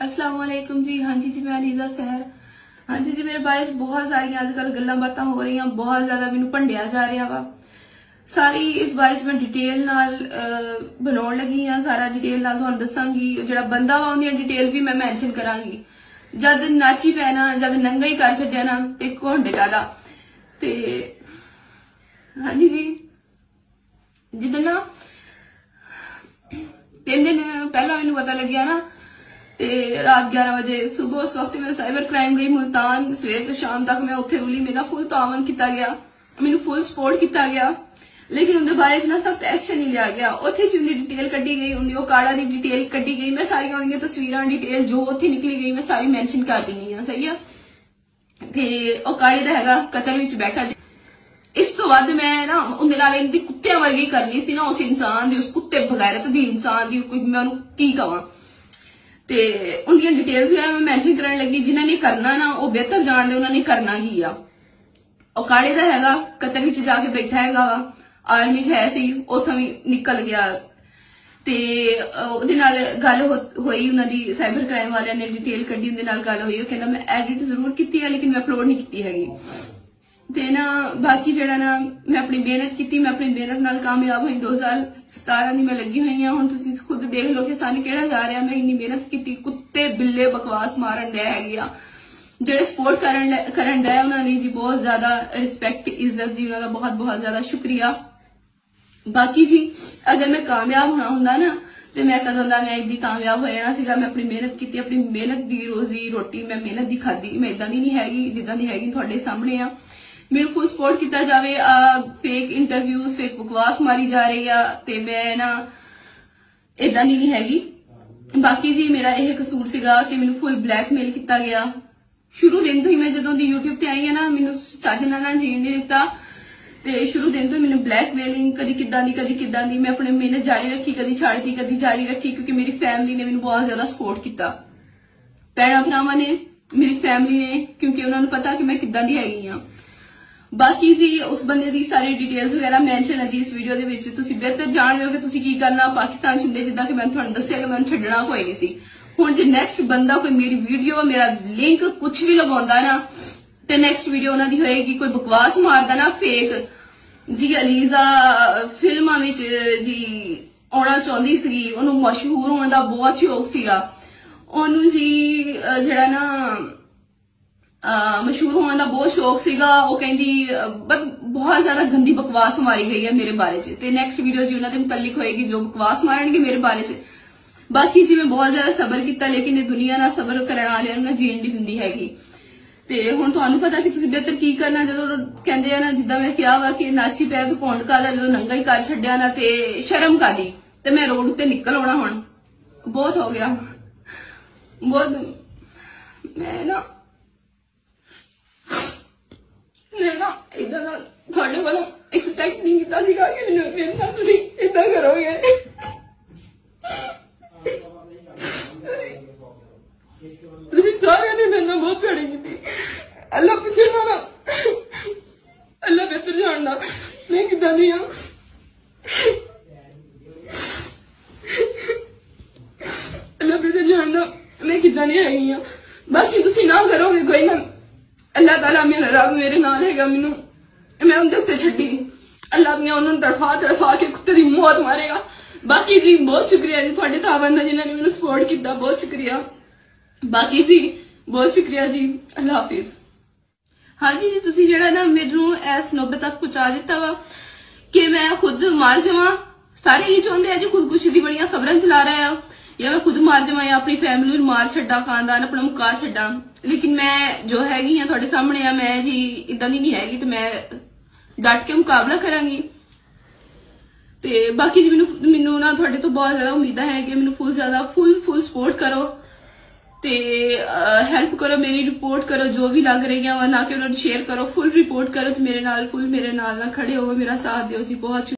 अस्सलाम वालेकुम जी। हाँ जी मैं अलीजा सहर। हाँ जी मेरे बारे बहुत सारिया अजकल गल्लां बातां हो रही, बहुत ज्यादा मैनू भंडिया जा रहा वा। सारी इस बारे मैं डिटेल नाल बनाउण लगी हाँ। सारा डिटेल नाल तुहानूं दसांगी। जिहड़ा बंदा वा उहदी डिटेल भी मैं मैंशन करांगी। जद नाची पैना, जद नंगा ही कर छड्डिया ना ते घुंड ज्यादा ते हाँ जी जिद्दन ना 3 दिन पहला मैनू पता लग्या ना ते रात 11 बजे सुबह उस वक्त मैं साइबर क्राइम गई मुल्तान। सवेर तो शाम तक मैं उत्थे रुली, मेरा फुल तावन किया गया, मैनू फुल सपोर्ट किया गया, लेकिन उनके बारे ना सख्त एक्शन नहीं लिया गया। उत्थे च उनकी डिटेल कड्डी गई, उनकी काड़ा की डिटेल कड्डी गई। मैं सारिया उनकी तस्वीरां डिटेल जो उत्थे निकली गई मैं सारी मैंशन कर दी है। सही है ते ओ काड़े दा हैगा कतर विच बैठा। इस तो बाद मैं ना उनके नाल इनकी कुत्तियां वर्गी करनी सी ना, उस इंसान दी, उस कुत्ते बगैरत दी इंसान दी कोई मैं उन्हें की कहां ते उनकी डिटेल्स वगैरह मैं मैंशन करन लगी। जिन्होंने करना ना वो बेहतर जानते उन्होंने करना ही आ। और काड़े दा हैगा कतर विच जाके बैठा हैगा वा, आर्मी च है सी, उथों भी निकल गया ते उहदे नाल गल होई। उन्होंने साइबर क्राइम वाले ने डिटेल कड्डी, उहदे नाल गल हुई। कहंदा मैं एडिट जरूर की है लेकिन मैं अपलोड नहीं की हैगी ते ना बाकी जड़ा ना मैं अपनी मेहनत की, मैं अपनी मेहनत नाल कामयाब हुई। 2017 दी मैं लगी हुई हूं। हुण तुसीं खुद देख लो कि सन केड़ा जा रहा। मैं इन्नी मेहनत की, कुत्ते बिल्ले बकवास मारन दे हैगे आ, जेड़े सपोर्ट करन दे उन्होंने जी बहुत ज्यादा रिस्पेक्ट इज्जत जी, उन्होंने बहुत बहुत ज्यादा शुक्रिया। बाकी जी अगर मैं कामयाब होना हुंदा ना तो मैं कदों दा मैं इदी कामयाब हो जाना सीगा। मैं अपनी मेहनत की, अपनी मेहनत दी रोजी रोटी मैं मेहनत दी खादी। मैं इदां दी नहीं हैगी जिद्दां दी हैगी तुहाडे सामने आ। मेरे फुल सपोर्ट किया जाए। फेक इंटरव्यूज फेक बकवास मारी जा रही है ते मैं ना इदा दी नहीं हैगी। बाकी जी मेरा यह कसूर सीगा कि मैनू फुल ब्लैकमेल किया गया। शुरू दिन तो ही मैं जदों दी यूट्यूब ते आई है ना मैनू चज नाल ना जीण नहीं दिता ते शुरू दिन तो मैनू ब्लैकमेलिंग कदी किदां दी मैं अपनी मेहनत जारी रखी, कदी छाड़ दी कदी जारी रखी, क्योंकि मेरी फैमिली ने मैनू बहुत ज्यादा सपोर्ट किया। भैणां भरावां ने, मेरी फैमिली ने, क्योंकि उन्होंने पता कि मैं किदां दी हैगी हां। बाकी जी उस बंदे दी सारी डिटेल्स वगैरह मैंशन है जी इस वीडियो दे विच। तुसीं बेहतर जान लो कि तुसीं की करना। पाकिस्तान च हुंदे जिद्दां कि मैं तुहानूं दस्सिया कि मैं छड्डना कोई नहीं सी। हुण जे नेक्स्ट बंदा कोई मेरी वीडियो मेरा लिंक कुछ भी लगाउंदा ना ते नेक्स्ट वीडियो उन्हां दी होएगी कोई बकवास मारदा ना फेक जी। अलीजा फिल्मां विच जी आउणा चाहुंदी सी, उहनूं मशहूर होने दा बहुत शौक सीगा। उहनूं जी जिहड़ा ना मशहूर होने का बहुत शौक सीगा। वो कहती बहुत ज्यादा गंदी बकवास मारी गई है मेरे बारे च ते नेक्स्ट वीडियो जी उन्होंने मुतलिक होएगी जो बकवास मारनगे मेरे बारे च। बाकी जी मैं बहुत ज्यादा सबर किया लेकिन ये दुनिया ना सबर करने वाले ना जीण नहीं दिंदी हैगी ते हुण तुहानूं पता कि तुसीं बेहतर की करना। जदों कहंदे आ ना जिद्दां मैं कहा वा कि नाची पै तूं घुंड काला, जदों नंगा ही कर छड्डिया ना ते शर्म कादी ते मैं रोड उत्ते निकल आउणा। हुण बहुत हो गया, बहुत मैं ना इदा थोड़े को एक्सपेक्ट नहीं किया सीगा कि मेरे नाल तुसीं इदा करोगे। तुसीं सारियां ने मेरे नाल बहुत प्यारी की। अल्लाह पुछना ना, अल्लाह बेहतर जानदा मैं किदां दी हां। अल्लाह बेहतर जानदा मैं किदां दी हैगी हां। बाकी तुसीं ना करोगे कोई ना, अल्लाह ताला मेरा रब मेरे नाल हैगा। मैनू मैं उनके उत्ते छड्डी, अल्लाह मियां उन्होंने तड़फा के कुत्ते दी मौत मारेगा। बाकी जी बहुत शुक्रिया जी थोड़े ताबंद जिन्होंने मैनू सपोर्ट किया, बहुत शुक्रिया। बाकी जी बहुत शुक्रिया जी, अल्लाह हाफिज। हाँ जी तुसीं जिहड़ा ना मैनू इस नौबत तक पहुंचा दिता वा कि मैं खुद मार जावां। सारे ही चाहुंदे आ जी खुदकुशी दी बड़ियां खबरां चला रहे हो, या मैं खुद मार जावां या अपनी फैमिली मार छड्डा, खानदान अपना मुका छड्डा। लेकिन मैं जो हैगी हां तुहाडे सामने आ, मैं जी इदां दी नहीं हैगी ते मैं डट के मुकाबला करांगी। ते बाकी जी मैनू ना तुहाडे तो बहुत ज्यादा उम्मीदां है कि मैनू फुल सपोर्ट करो ते हेल्प करो, मेरी रिपोर्ट करो जो भी लग रही है ना कि उन्होंने शेयर करो, फुल रिपोर्ट करो, मेरे नाल ना खड़े हो, मेरा साथ दो जी। बहुत